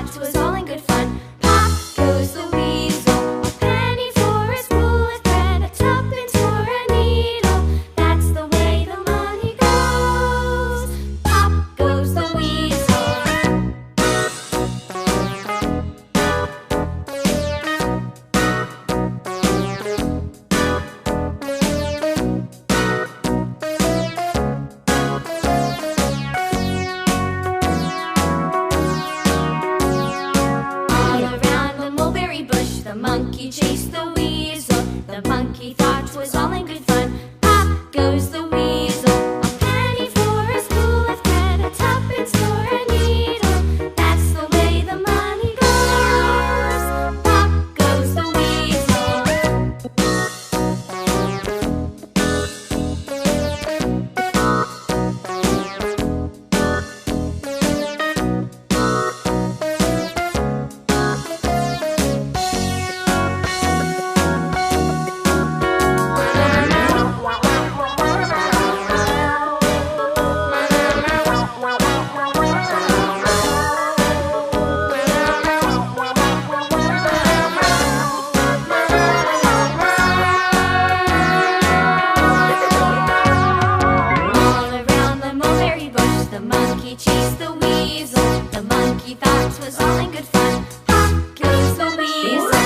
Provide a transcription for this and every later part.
thought was all in good fun. Pop goes the weasel, a penny for a spool of thread, a tuppence for a needle. That's the way the money goes. Pop goes the weasel. The monkey chased the weasel. The monkey thought was all in good fun. Pop goes the weasel, a penny for a spool of thread, a tuppence for a needle. That's the way the money goes. Pop goes the weasel. The monkey chased the weasel. The monkey thought was all in good fun. Pop goes the weasel.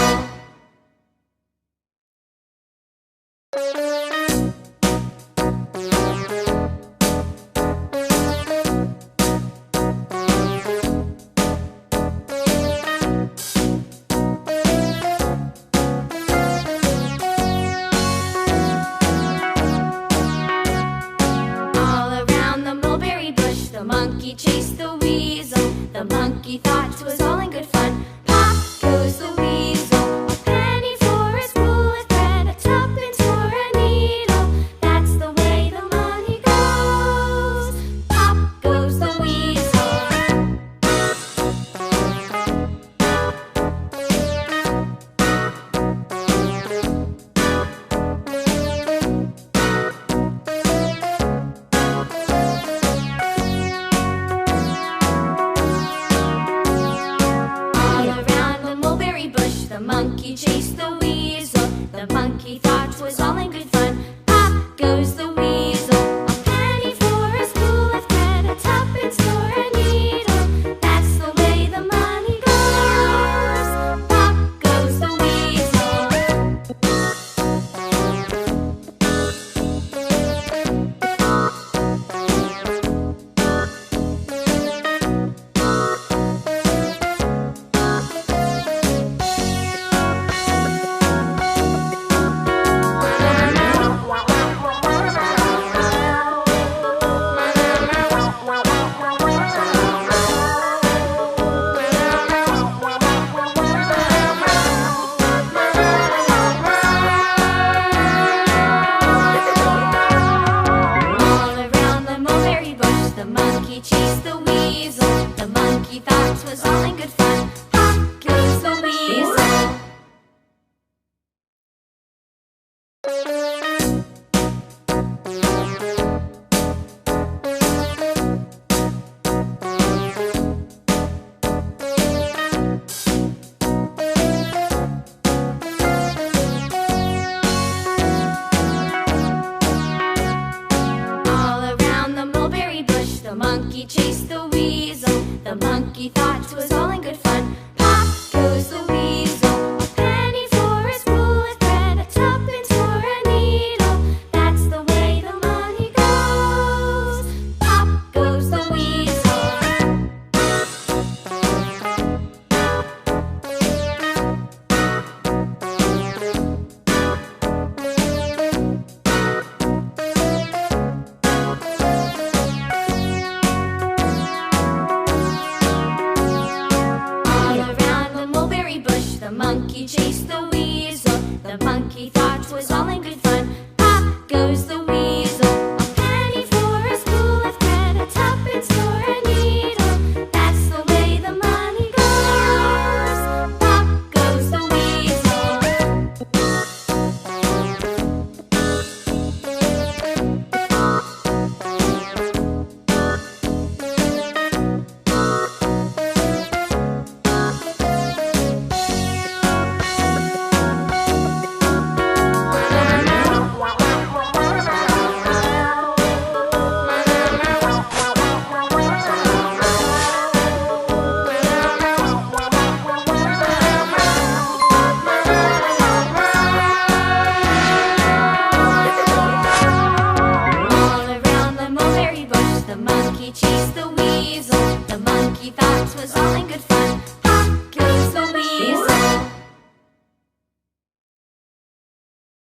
The monkey chased the weasel. The monkey thought was all in good fun. Pop goes the weasel, a penny for a spool of thread, a tuppence for a needle. That's the way the money goes. Pop goes the weasel. The monkey chased the weasel. The monkey thought was all in good fun. Pop goes the weasel, a penny for a spool of thread, a tuppence for a needle. That's the way the money goes. Pop goes the weasel. The monkey chased the weasel. The monkey thought was all in good fun. Pop goes the weasel. The monkey chased the weasel. The monkey thought was all in good fun. Pop goes the weasel, a penny for a spool of thread, a tuppence for a needle. That's the way the money goes. Pop goes the weasel. The monkey chased the weasel. The monkey thought was all in good fun. Pop goes the weasel, a penny for a spool of thread, a tuppence for a needle. That's the way the money goes. Pop goes the weasel.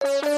Bye.